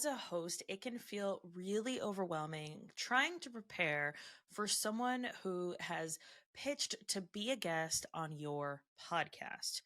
as a host, it can feel really overwhelming trying to prepare for someone who has pitched to be a guest on your podcast,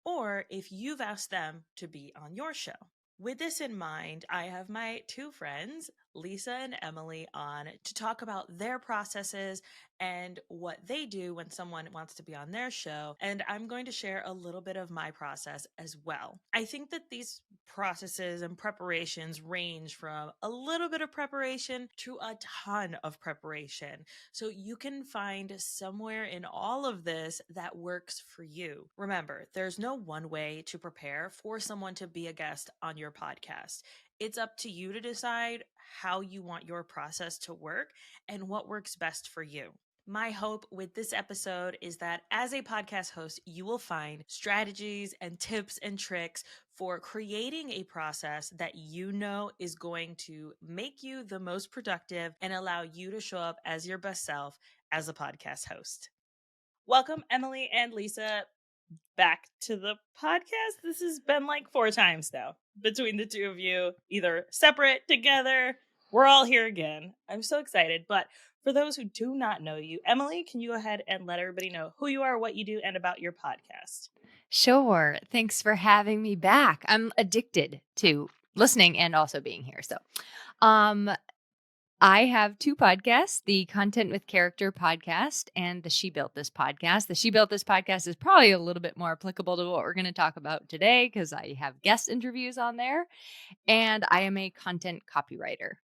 or if you've asked them to be on your show. With this in mind, I have my two friends, Lisa and Emily, on to talk about their processes and what they do when someone wants to be on their show. And I'm going to share a little bit of my process as well. I think that these processes and preparations range from a little bit of preparation to a ton of preparation. So you can find somewhere in all of this that works for you. Remember, there's no one way to prepare for someone to be a guest on your podcast. It's up to you to decide how you want your process to work and what works best for you. My hope with this episode is that as a podcast host, you will find strategies and tips and tricks for creating a process that you know is going to make you the most productive and allow you to show up as your best self as a podcast host. Welcome, Emily and Lisa, back to the podcast. This has been like 4 times now between the two of you, either separate, together. We're all here again. I'm so excited. But for those who do not know you, Emily, can you go ahead and let everybody know who you are, what you do, and about your podcast? Sure. Thanks for having me back. I'm addicted to listening and also being here. Um, I have two podcasts, the Content with Character podcast and the She Built This podcast. The She Built This podcast is probably a little bit more applicable to what we're going to talk about today because I have guest interviews on there and I am a content copywriter.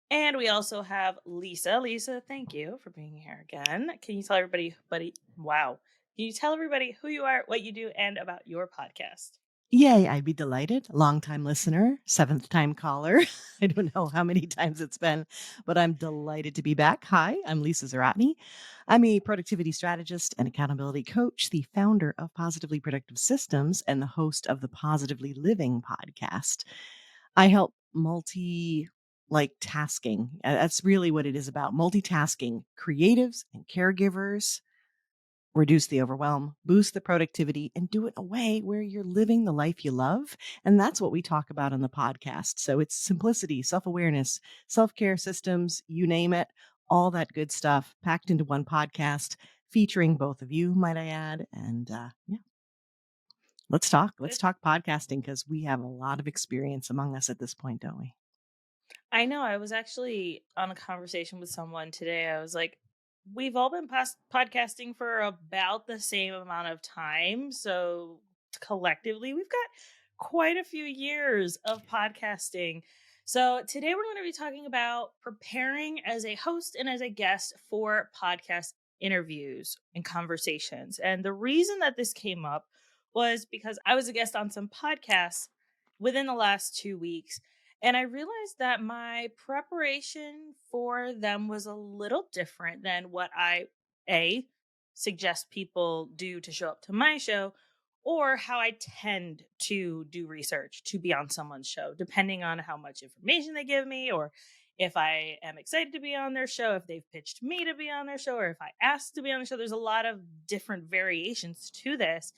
And we also have Lisa. Lisa, thank you for being here again. Can you tell everybody, wow. Can you tell everybody who you are, what you do, and about your podcast? Yay, I'd be delighted. Long-time listener, seventh time caller. I don't know how many times it's been, but I'm delighted to be back. Hi, I'm Lisa Zawrotny. I'm a productivity strategist and accountability coach, the founder of Positively Productive Systems and the host of the Positively Living podcast. I help tasking. That's really what it is about. Multitasking creatives and caregivers reduce the overwhelm, boost the productivity, and do it in a way where you're living the life you love. And that's what we talk about on the podcast. So it's simplicity, self-awareness, self-care systems, you name it, all that good stuff packed into one podcast featuring both of you, might I add. And yeah, let's talk. Let's talk podcasting because we have a lot of experience among us at this point, don't we? I know. I was actually on a conversation with someone today. I was like, we've all been podcasting for about the same amount of time. So collectively, we've got quite a few years of podcasting. So today we're going to be talking about preparing as a host and as a guest for podcast interviews and conversations. And the reason that this came up was because I was a guest on some podcasts within the last 2 weeks. And I realized that my preparation for them was a little different than what A, suggest people do to show up to my show, or how I tend to do research to be on someone's show, depending on how much information they give me, or if I am excited to be on their show, if they've pitched me to be on their show, or if I asked to be on the show. There's a lot of different variations to this.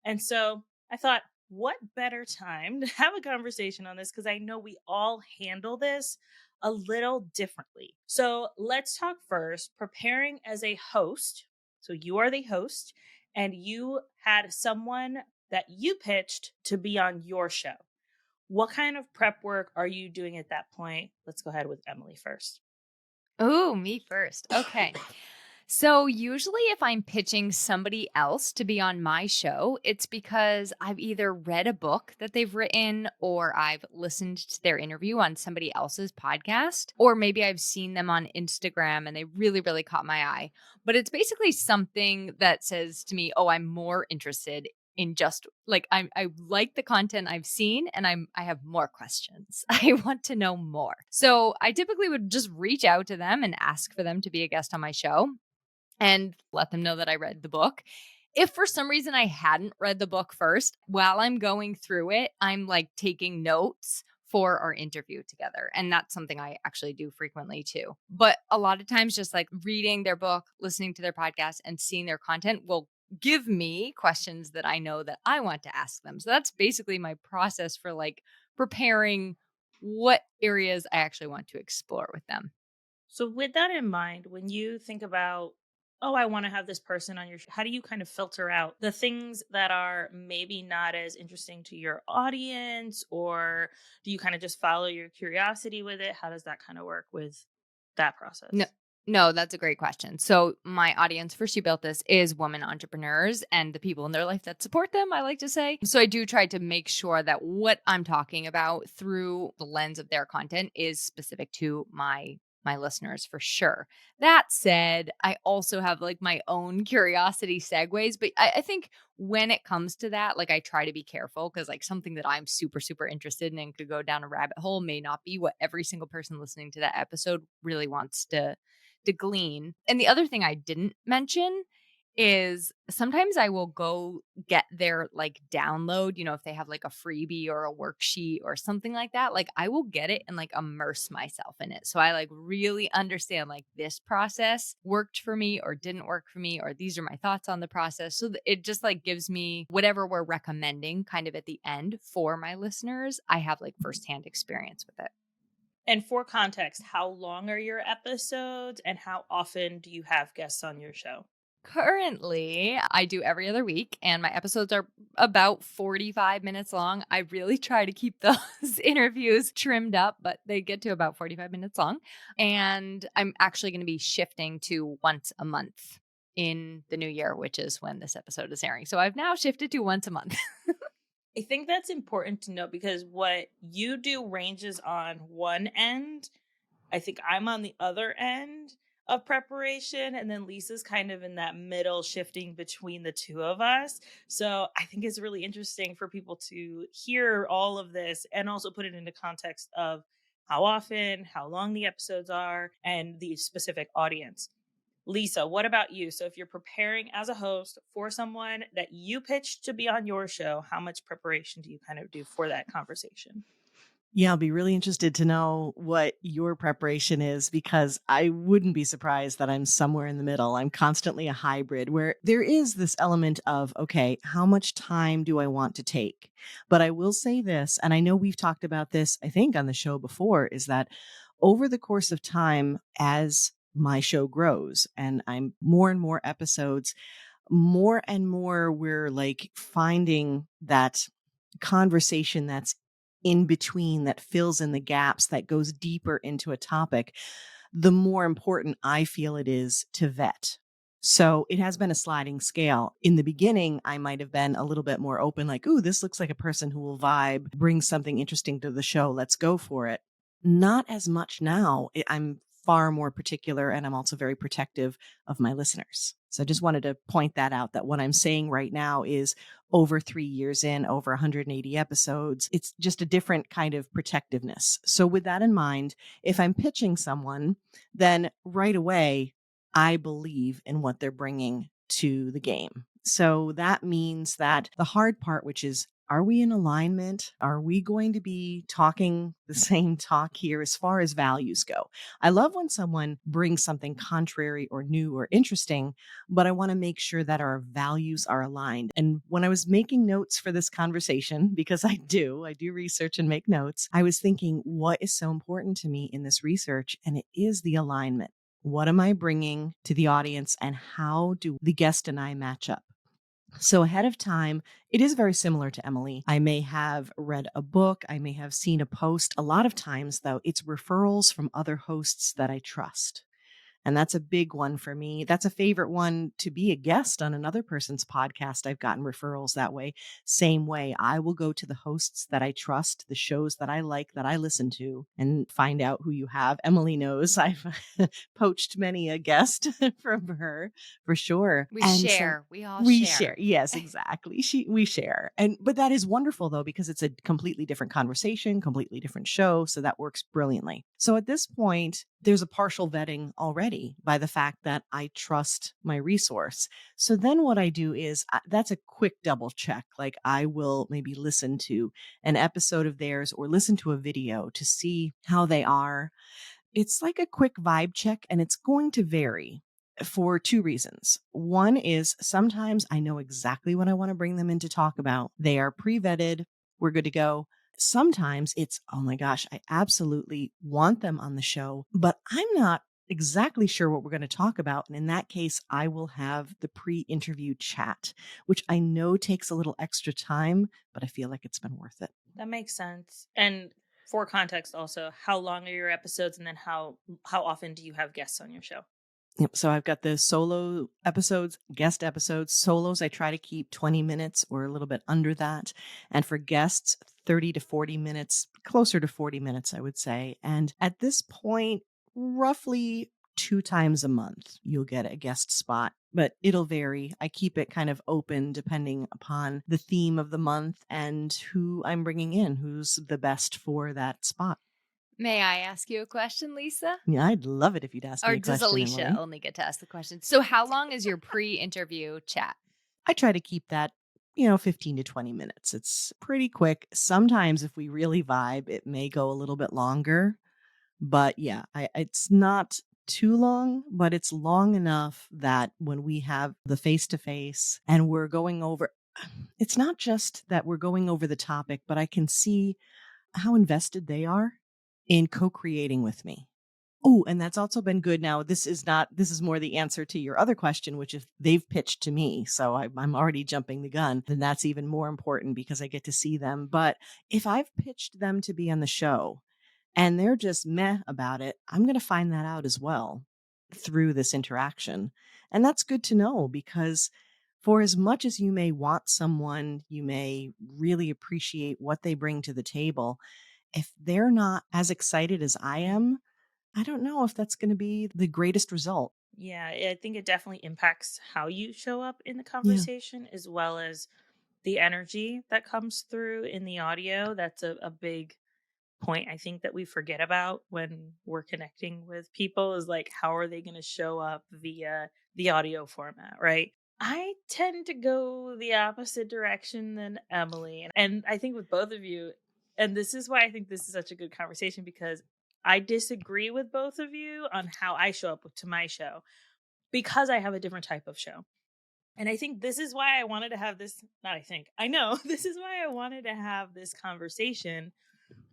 And so I thought, what better time to have a conversation on this? Because I know we all handle this a little differently. So let's talk first preparing as a host. So you are the host and you had someone that you pitched to be on your show. What kind of prep work are you doing at that point? Let's go ahead with Emily first. Oh, me first. Okay. So usually if I'm pitching somebody else to be on my show, it's because I've either read a book that they've written or I've listened to their interview on somebody else's podcast, or maybe I've seen them on Instagram and they really, really caught my eye. But it's basically something that says to me, oh, I'm more interested in just like I like the content I've seen and I have more questions. I want to know more. So I typically would just reach out to them and ask for them to be a guest on my show and let them know that I read the book. If for some reason I hadn't read the book first, while I'm going through it, I'm like taking notes for our interview together. And that's something I actually do frequently too. But a lot of times, just like reading their book, listening to their podcast, and seeing their content will give me questions that I know that I want to ask them. So that's basically my process for like preparing what areas I actually want to explore with them. So, with that in mind, when you think about, oh, I want to have this person on your show, how do you kind of filter out the things that are maybe not as interesting to your audience? Or do you kind of just follow your curiosity with it? How does that kind of work with that No, process? no, that's a great question. So my audience for She Built This is women entrepreneurs and the people in their life that support them, I like to say. So I do try to make sure that what I'm talking about through the lens of their content is specific to my listeners for sure. That said, I also have like my own curiosity segues, but I think when it comes to that, like I try to be careful because like something that I'm super, super interested in and could go down a rabbit hole may not be what every single person listening to that episode really wants to glean. And the other thing I didn't mention is sometimes I will go get their like download, if they have like a freebie or a worksheet or something like that, like I will get it and like immerse myself in it. So I like really understand like this process worked for me or didn't work for me, or these are my thoughts on the process. So it just like gives me whatever we're recommending kind of at the end for my listeners. I have like firsthand experience with it. And for context, how long are your episodes and how often do you have guests on your show? Currently, I do every other week, and my episodes are about 45 minutes long. I really try to keep those interviews trimmed up, but they get to about 45 minutes long. And I'm actually going to be shifting to once a month in the new year, which is when this episode is airing. So I've now shifted to once a month. I think that's important to note because what you do ranges on one end. I think I'm on the other end of preparation, and then Lisa's kind of in that middle, shifting between the two of us. So I think it's really interesting for people to hear all of this and also put it into context of how often, how long the episodes are, and the specific audience. Lisa, what about you? So, if you're preparing as a host for someone that you pitched to be on your show, how much preparation do you kind of do for that conversation? Yeah, I'll be really interested to know what your preparation is because I wouldn't be surprised that I'm somewhere in the middle. I'm constantly a hybrid where there is this element of, okay, how much time do I want to take? But I will say this, and I know we've talked about this, I think, on the show before, is that over the course of time, as my show grows and I'm more and more episodes, more and more we're like finding that conversation that's in between, that fills in the gaps, that goes deeper into a topic, the more important I feel it is to vet. So it has been a sliding scale. In the beginning, I might have been a little bit more open, like, ooh, this looks like a person who will vibe, bring something interesting to the show. Let's go for it. Not as much now. I'm far more particular and I'm also very protective of my listeners. So I just wanted to point that out, that what I'm saying right now is over 3 years in, over 180 episodes. It's just a different kind of protectiveness. So with that in mind, if I'm pitching someone, then right away, I believe in what they're bringing to the game. So that means that the hard part, which is, are we in alignment? Are we going to be talking the same talk here as far as values go? I love when someone brings something contrary or new or interesting, but I want to make sure that our values are aligned. And when I was making notes for this conversation, because I do research and make notes, I was thinking, what is so important to me in this research? And it is the alignment. What am I bringing to the audience and how do the guest and I match up? So ahead of time, it is very similar to Emily. I may have read a book, I may have seen a post. A lot of times, though, it's referrals from other hosts that I trust. And that's a big one for me. That's a favorite one to be a guest on another person's podcast. I've gotten referrals that way. Same way, I will go to the hosts that I trust, the shows that I like, that I listen to, and find out who you have. Emily knows I've poached many a guest from her for sure. We And so share, we all we share. share. Yes, exactly. We share. And but that is wonderful though, because it's a completely different conversation, completely different show. So that works brilliantly. So at this point, there's a partial vetting already by the fact that I trust my resource. So then what I do is that's a quick double check. Like I will maybe listen to an episode of theirs or listen to a video to see how they are. It's like a quick vibe check, and it's going to vary for two reasons. One is sometimes I know exactly what I want to bring them in to talk about. They are pre vetted. We're good to go. Sometimes it's, oh my gosh, I absolutely want them on the show, but I'm not exactly sure what we're going to talk about. And in that case, I will have the pre interview chat, which I know takes a little extra time, but I feel like it's been worth it. That makes sense. And for context also, how long are your episodes and then how often do you have guests on your show? Yep. So I've got the solo episodes, guest episodes. Solos, I try to keep 20 minutes or a little bit under that. And for guests, 30 to 40 minutes, closer to 40 minutes, I would say. And at this point, roughly 2 times a month, you'll get a guest spot, but it'll vary. I keep it kind of open depending upon the theme of the month and who I'm bringing in, who's the best for that spot. May I ask you a question, Lisa? Yeah, I'd love it if you'd ask me Or a does question, Alicia Emily. only get to ask the question? So, how long is your pre interview chat? I try to keep that, 15 to 20 minutes. It's pretty quick. Sometimes if we really vibe, it may go a little bit longer, but yeah, it's not too long, but it's long enough that when we have the face to face and we're going over, it's not just that we're going over the topic, but I can see how invested they are in co-creating with me. Oh, and that's also been good. Now, this is more the answer to your other question, which if they've pitched to me, so I'm already jumping the gun, then that's even more important because I get to see them. But if I've pitched them to be on the show and they're just meh about it, I'm going to find that out as well through this interaction. And that's good to know because for as much as you may want someone, you may really appreciate what they bring to the table. If they're not as excited as I am, I don't know if that's gonna be the greatest result. Yeah, I think it definitely impacts how you show up in the Yeah. conversation as well as the energy that comes through in the audio. That's a big point I think that we forget about when we're connecting with people is like how are they going to show up via the audio format, right? I tend to go the opposite direction than Emily. And I think with both of you, and this is why I think this is such a good conversation because I disagree with both of you on how I show up to my show because I have a different type of show. And I think this is why I wanted to have this, not I think, I know this is why I wanted to have this conversation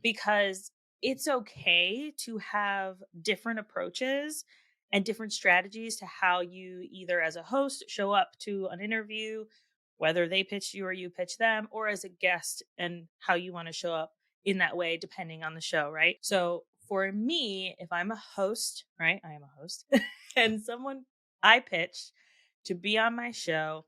because it's okay to have different approaches and different strategies to how you either as a host show up to an interview, whether they pitch you or you pitch them, or as a guest and how you want to show up in that way, depending on the show, right? So for me, if I'm a host, right, I am a host, and someone I pitch to be on my show,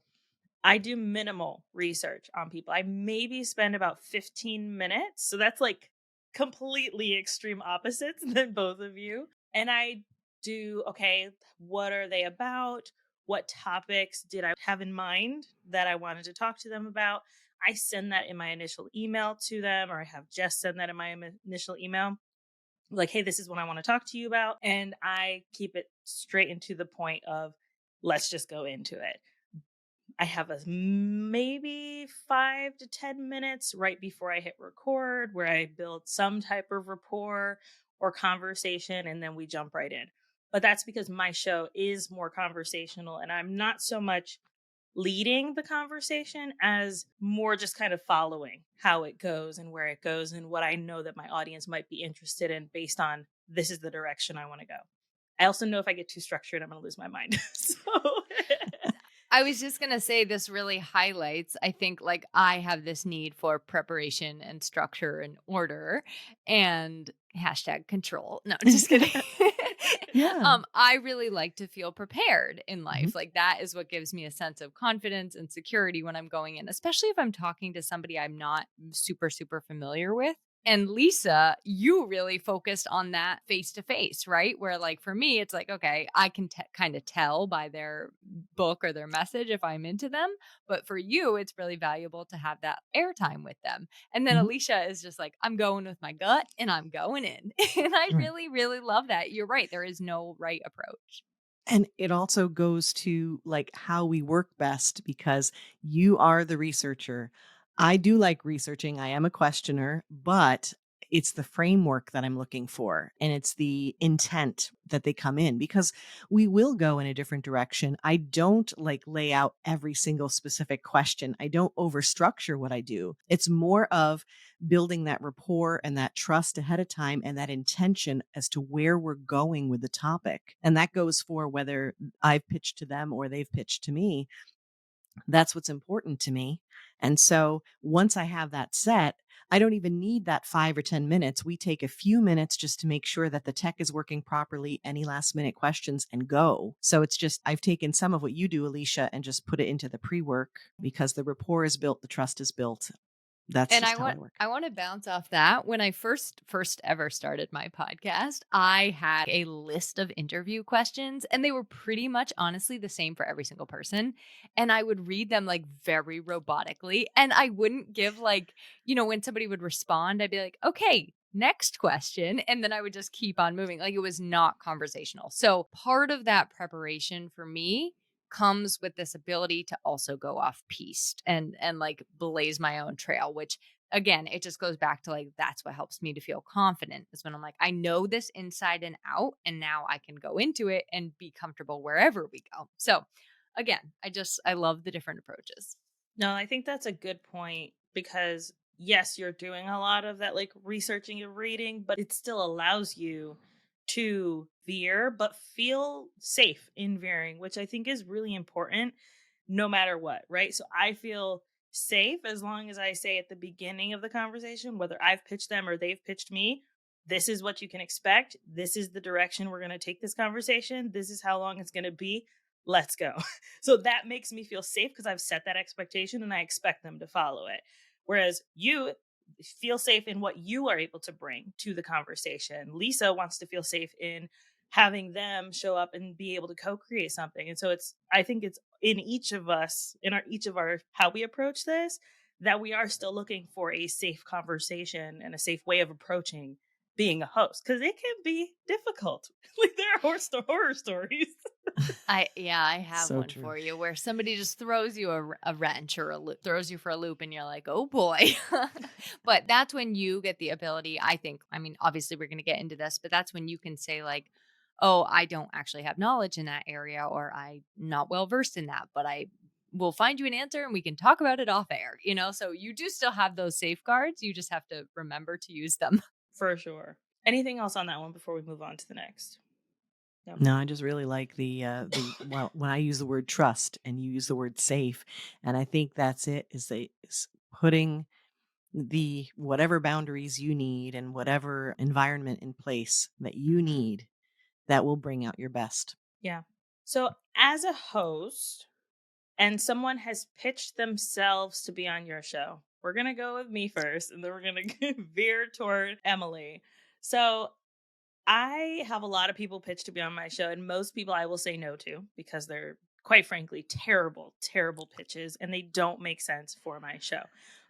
I do minimal research on people. I maybe spend about 15 minutes. So that's like completely extreme opposites than both of you. And I do, okay, what are they about? What topics did I have in mind that I wanted to talk to them about? I send that in my initial email to them, or I have Jess send that in my initial email. Like, hey, this is what I want to talk to you about. And I keep it straight and to the point of let's just go into it. I have a maybe 5 to 10 minutes right before I hit record where I build some type of rapport or conversation and then we jump right in. But that's because my show is more conversational and I'm not so much leading the conversation as more just kind of following how it goes and where it goes and what I know that my audience might be interested in based on this is the direction I want to go. I also know if I get too structured, I'm going to lose my mind. So I was just going to say this really highlights, I think, like I have this need for preparation and structure and order and hashtag control. No, just kidding. Yeah. I really like to feel prepared in Mhm. life. Like that is what gives me a sense of confidence and security when I'm going in, especially if I'm talking to somebody I'm not super, super familiar with. And Lisa, you really focused on that face to face, right? Where, like, for me, it's like, okay, I can kind of tell by their book or their message if I'm into them. But for you, it's really valuable to have that airtime with them. And then Mhm. Alicia is just like, I'm going with my gut and I'm going in. And I Right. really, really love that. You're right. There is no right approach. And it also goes to, like, how we work best because you are the researcher. I do like researching, I am a questioner, but It's the framework that I'm looking for, and it's the intent that they come in, because we will go in a different direction. I don't like lay out every single specific question. I don't overstructure what I do. It's more of building that rapport and that trust ahead of time, and that intention as to where we're going with the topic. And that goes for whether I've pitched to them or they've pitched to me. That's what's important to me. And so once I have that set, I don't even need that 5 or 10 minutes. We take a few minutes just to make sure that the tech is working properly, any last minute questions, and go. So it's just, I've taken some of what you do, Alicia, and just put it into the pre work, because the rapport is built, the trust is built. That's And just how I work. I want to bounce off that. When I first ever started my podcast, I had a list of interview questions and they were pretty much honestly the same for every single person. And I would read them like very robotically, and I wouldn't give like, when somebody would respond, I'd be like, "Okay, next question." And then I would just keep on moving. Like it was not conversational. So, part of that preparation for me comes with this ability to also go off piste and like blaze my own trail, which again, it just goes back to like that's what helps me to feel confident is when I'm like, I know this inside and out, and now I can go into it and be comfortable wherever we go. So again, I love the different approaches. No, I think that's a good point because yes, you're doing a lot of that like researching and reading, but it still allows you to veer but feel safe in veering, which I think is really important no matter what, right? So I feel safe as long as I say at the beginning of the conversation, whether I've pitched them or they've pitched me, this is what you can expect. This is the direction we're going to take this conversation. This is how long it's going to be. Let's go. So that makes me feel safe because I've set that expectation and I expect them to follow it. Whereas you feel safe in what you are able to bring to the conversation. Lisa wants to feel safe in having them show up and be able to co-create something. And so I think it's in each of us, each of our how we approach this, that we are still looking for a safe conversation and a safe way of approaching being a host, because it can be difficult. Like there are horror stories. I have So one true. for you where somebody just throws you a wrench or a loop, throws you for a loop, and you're like, oh boy. But that's when you get the ability, I think. I mean, obviously, we're going to get into this, but that's when you can say, like, oh, I don't actually have knowledge in that area, or I'm not well versed in that, but I will find you an answer and we can talk about it off air. So you do still have those safeguards. You just have to remember to use them. For sure. Anything else on that one before we move on to the next? No. No, I just really like well, when I use the word trust and you use the word safe, and I think that's it, is putting the whatever boundaries you need and whatever environment in place that you need that will bring out your best. Yeah. So as a host, and someone has pitched themselves to be on your show, we're going to go with me first, and then we're going to veer toward Emily. So I have a lot of people pitch to be on my show, and most people I will say no to because they're, quite frankly, terrible, terrible pitches, and they don't make sense for my show.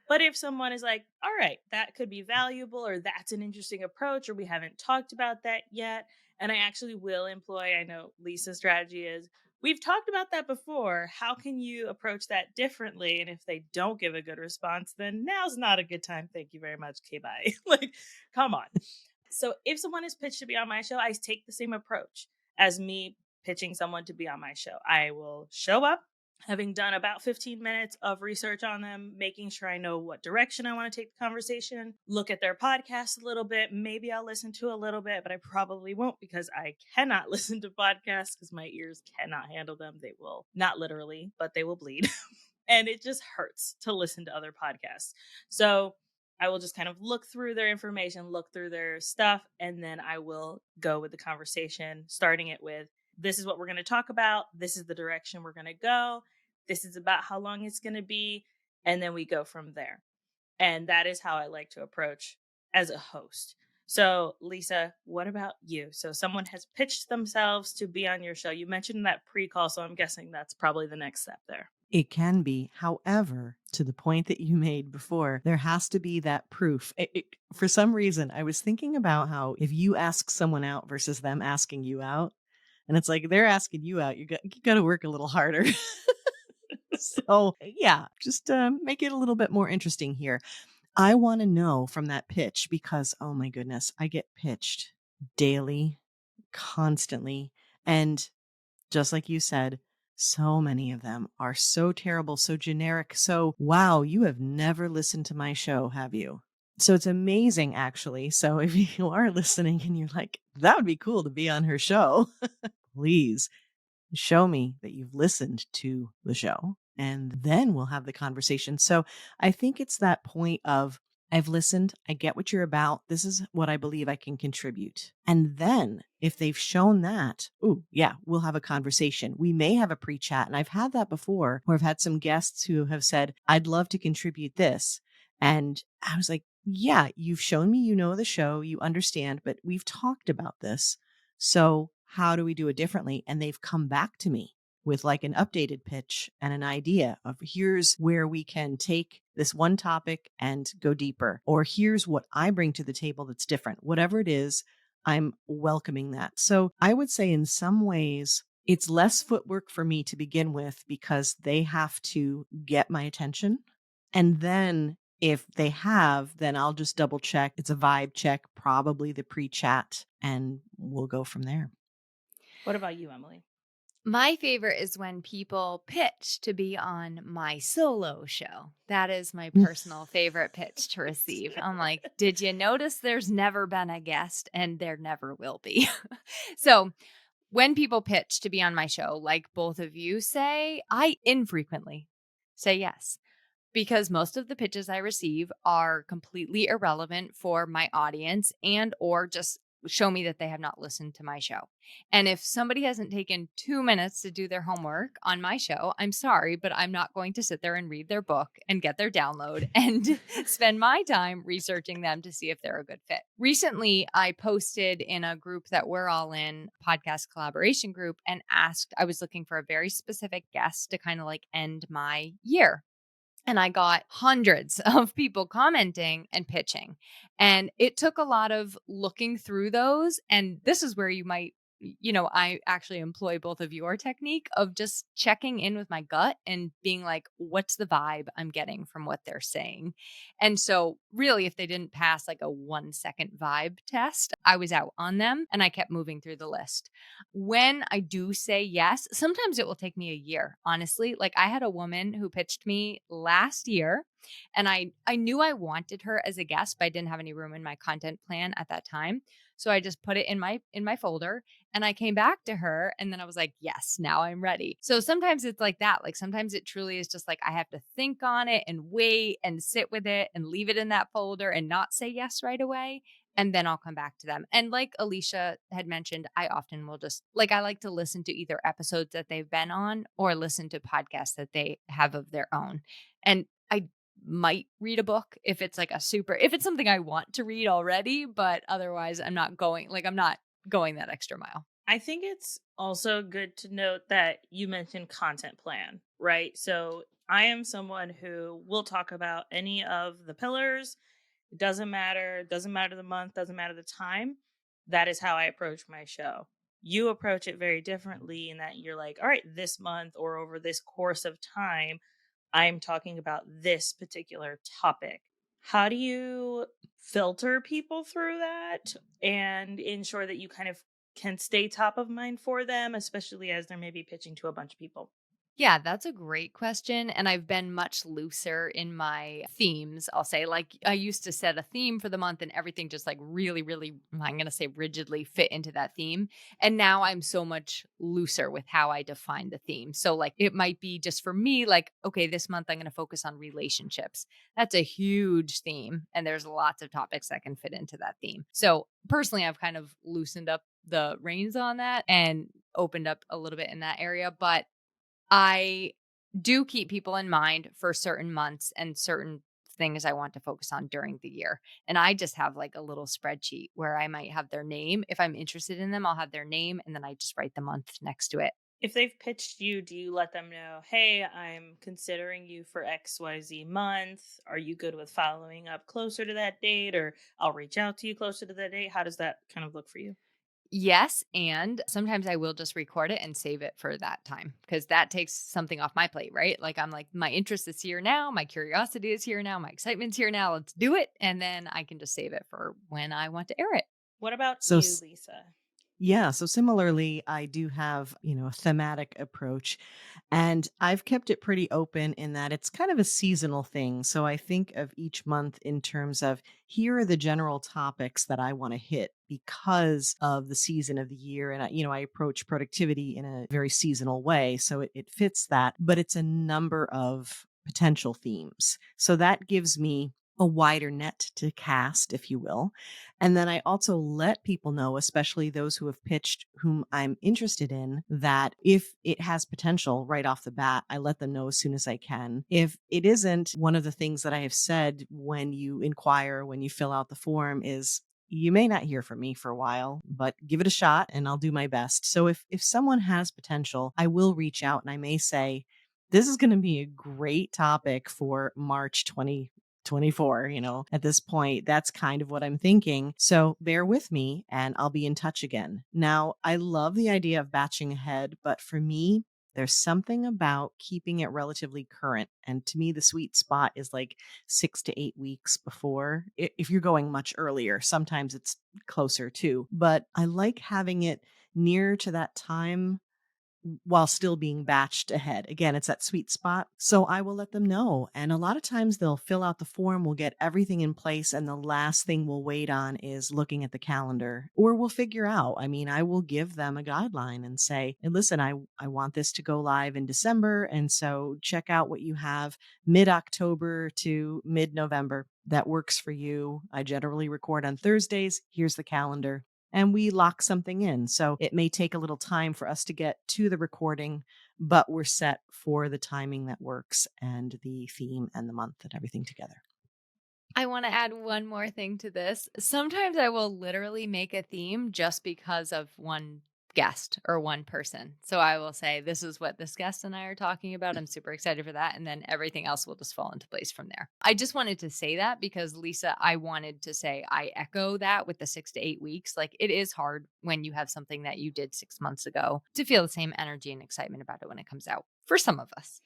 But if someone is like, all right, that could be valuable, or that's an interesting approach, or we haven't talked about that yet, and I actually will employ, I know Lisa's strategy is, we've talked about that before. How can you approach that differently? And if they don't give a good response, then now's not a good time. Thank you very much. Okay, bye. Like, come on. So if someone is pitched to be on my show, I take the same approach as me pitching someone to be on my show. I will show up, having done about 15 minutes of research on them, making sure I know what direction I want to take the conversation, look at their podcast a little bit. Maybe I'll listen to a little bit, but I probably won't because I cannot listen to podcasts because my ears cannot handle them. They will, not literally, but they will bleed. And it just hurts to listen to other podcasts. So I will just kind of look through their information, look through their stuff, and then I will go with the conversation, starting it with, this is what we're going to talk about. This is the direction we're going to go. This is about how long it's going to be. And then we go from there. And that is how I like to approach as a host. So, Lisa, what about you? So, someone has pitched themselves to be on your show. You mentioned that pre-call, so I'm guessing that's probably the next step there. It can be. However, to the point that you made before, there has to be that proof. For some reason, I was thinking about how if you ask someone out versus them asking you out, and it's like they're asking you out, you got to work a little harder. So, yeah, just make it a little bit more interesting here. I want to know from that pitch because, oh my goodness, I get pitched daily, constantly. And just like you said, so many of them are so terrible, so generic. So, wow, you have never listened to my show, have you? So it's amazing, actually. So if you are listening and you're like, that would be cool to be on her show, please show me that you've listened to the show and then we'll have the conversation. So I think it's that point of I've listened, I get what you're about. This is what I believe I can contribute. And then if they've shown that, oh, yeah, we'll have a conversation. We may have a pre chat. And I've had that before where I've had some guests who have said, I'd love to contribute this. And I was like, yeah, you've shown me you know the show, you understand, but we've talked about this. So how do we do it differently? And they've come back to me with like an updated pitch and an idea of here's where we can take this one topic and go deeper, or here's what I bring to the table that's different. Whatever it is, I'm welcoming that. So I would say in some ways, it's less footwork for me to begin with because they have to get my attention. And then if they have, then I'll just double check. It's a vibe check, probably the pre chat, and we'll go from there. What about you, Emily? My favorite is when people pitch to be on my solo show. That is my personal favorite pitch to receive. I'm like, did you notice there's never been a guest and there never will be? So when people pitch to be on my show, like both of you say, I infrequently say yes, because most of the pitches I receive are completely irrelevant for my audience and or just show me that they have not listened to my show. And if somebody hasn't taken 2 minutes to do their homework on my show, I'm sorry, but I'm not going to sit there and read their book and get their download and spend my time researching them to see if they're a good fit. Recently, I posted in a group that we're all in, podcast collaboration group, and asked, I was looking for a very specific guest to kind of like end my year. And I got hundreds of people commenting and pitching. And it took a lot of looking through those. And this is where you might, I actually employ both of your technique of just checking in with my gut and being like, what's the vibe I'm getting from what they're saying? And so, really, if they didn't pass like a 1 second vibe test, I was out on them and I kept moving through the list. When I do say yes, sometimes it will take me a year, honestly. Like I had a woman who pitched me last year and I knew I wanted her as a guest, but I didn't have any room in my content plan at that time. So I just put it in my folder and I came back to her and then I was like, "Yes, now I'm ready." So sometimes it's like that. Like sometimes it truly is just like I have to think on it and wait and sit with it and leave it in that folder and not say yes right away, and then I'll come back to them. And like Alicia had mentioned, I often will just like I like to listen to either episodes that they've been on or listen to podcasts that they have of their own. And I might read a book if it's like if it's something I want to read already, but otherwise I'm not going that extra mile. I think it's also good to note that you mentioned content plan, right? So I am someone who will talk about any of the pillars. It doesn't matter the month, doesn't matter the time. That is how I approach my show. You approach it very differently in that you're like, all right, this month or over this course of time, I'm talking about this particular topic. How do you filter people through that and ensure that you kind of can stay top of mind for them, especially as they're maybe pitching to a bunch of people? Yeah, that's a great question. And I've been much looser in my themes. I'll say, like, I used to set a theme for the month and everything just like really, really, I'm going to say rigidly fit into that theme. And now I'm so much looser with how I define the theme. So, like, it might be just for me, like, okay, this month I'm going to focus on relationships. That's a huge theme. And there's lots of topics that can fit into that theme. So, personally, I've kind of loosened up the reins on that and opened up a little bit in that area. But I do keep people in mind for certain months and certain things I want to focus on during the year. And I just have like a little spreadsheet where I might have their name. If I'm interested in them, I'll have their name and then I just write the month next to it. If they've pitched you, do you let them know, hey, I'm considering you for XYZ month? Are you good with following up closer to that date? Or I'll reach out to you closer to that date? How does that kind of look for you? Yes, and sometimes I will just record it and save it for that time because that takes something off my plate, right? Like I'm like, my interest is here now, my curiosity is here now, my excitement's here now. Let's do it, and then I can just save it for when I want to air it. What about So you, Lisa? yeah, so similarly, I do have, a thematic approach, and I've kept it pretty open in that it's kind of a seasonal thing. So I think of each month in terms of here are the general topics that I want to hit because of the season of the year. And I approach productivity in a very seasonal way. So it fits that, but it's a number of potential themes. So that gives me a wider net to cast, if you will. And then I also let people know, especially those who have pitched whom I'm interested in, that if it has potential right off the bat, I let them know as soon as I can. If it isn't, one of the things that I have said when you inquire, when you fill out the form is, you may not hear from me for a while, but give it a shot and I'll do my best. So if someone has potential, I will reach out and I may say, this is going to be a great topic for March 2024. At this point, that's kind of what I'm thinking. So bear with me and I'll be in touch again. Now, I love the idea of batching ahead, but for me, there's something about keeping it relatively current. And to me, the sweet spot is like 6 to 8 weeks before. If you're going much earlier, sometimes it's closer too. But I like having it near to that time while still being batched ahead. Again, it's that sweet spot. So I will let them know. And a lot of times they'll fill out the form, we'll get everything in place. And the last thing we'll wait on is looking at the calendar, or we'll figure out. I mean, I will give them a guideline and say, "And listen, I want this to go live in December. And so check out what you have mid-October to mid-November. That works for you. I generally record on Thursdays. Here's the calendar." And we lock something in. So it may take a little time for us to get to the recording, but we're set for the timing that works and the theme and the month and everything together. I want to add one more thing to this. Sometimes I will literally make a theme just because of one guest or one person. So I will say, this is what this guest and I are talking about. I'm super excited for that. And then everything else will just fall into place from there. I just wanted to say that because, Lisa, I wanted to say I echo that with the 6 to 8 weeks. Like, it is hard when you have something that you did 6 months ago to feel the same energy and excitement about it when it comes out for some of us.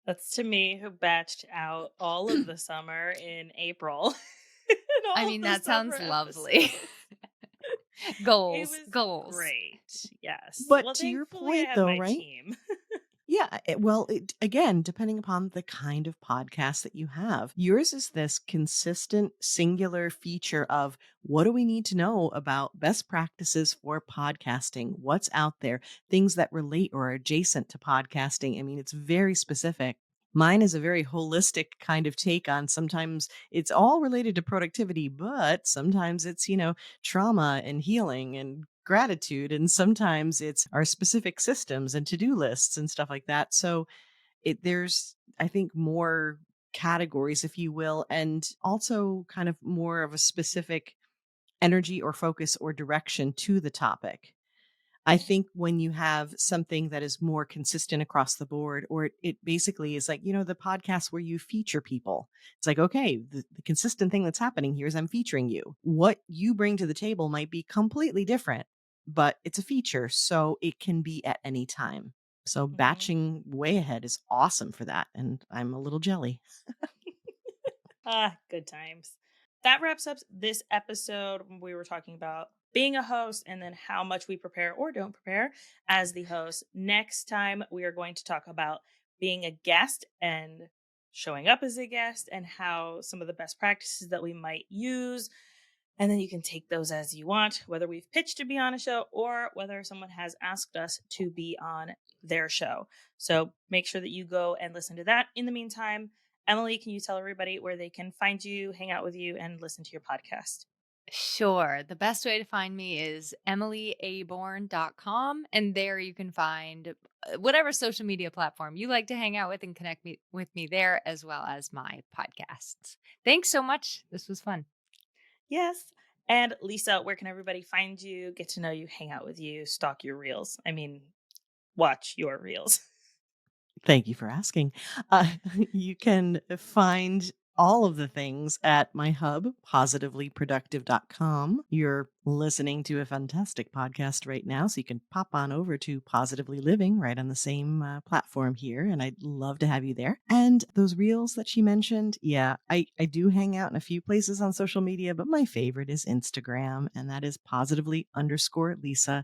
That's to me who batched out all of the summer in April and I all of mean, the that summer sounds lovely. episodes. It Goals, was goals. great. Yes. But Well, to your thankfully, I point, have though, my right? team. Yeah. Well, again, depending upon the kind of podcast that you have, yours is this consistent, singular feature of what do we need to know about best practices for podcasting? What's out there? Things that relate or are adjacent to podcasting. I mean, it's very specific. Mine is a very holistic kind of take on sometimes it's all related to productivity, but sometimes it's, trauma and healing and gratitude. And sometimes it's our specific systems and to-do lists and stuff like that. So there's, I think, more categories, if you will, and also kind of more of a specific energy or focus or direction to the topic. I think when you have something that is more consistent across the board, or it basically is like, the podcast where you feature people. It's like, okay, the consistent thing that's happening here is I'm featuring you. What you bring to the table might be completely different, but it's a feature. So it can be at any time. So Mhm. batching way ahead is awesome for that. And I'm a little jelly. Ah, good times. That wraps up this episode. We were talking about being a host and then how much we prepare or don't prepare as the host. Next time, we are going to talk about being a guest and showing up as a guest and how some of the best practices that we might use. And then you can take those as you want, whether we've pitched to be on a show or whether someone has asked us to be on their show. So make sure that you go and listen to that. In the meantime, Emily, can you tell everybody where they can find you, hang out with you, and listen to your podcast? Sure. The best way to find me is emilyaborn.com. And there you can find whatever social media platform you like to hang out with and connect with me there, as well as my podcasts. Thanks so much. This was fun. Yes. And Lisa, where can everybody find you, get to know you, hang out with you, stalk your reels? I mean, watch your reels. Thank you for asking. You can find all of the things at my hub, positivelyproductive.com. You're listening to a fantastic podcast right now, so you can pop on over to Positively Living right on the same platform here, and I'd love to have you there. And those reels that she mentioned, yeah, I do hang out in a few places on social media, but my favorite is Instagram, and that is positively_Lisa,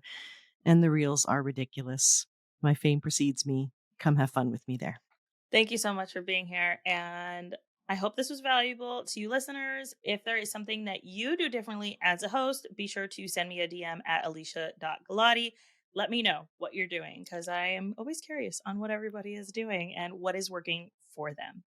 and the reels are ridiculous. My fame precedes me. Come have fun with me there. Thank you so much for being here. And I hope this was valuable to you listeners. If there is something that you do differently as a host, be sure to send me a DM at alicia.galati. Let me know what you're doing because I am always curious on what everybody is doing and what is working for them.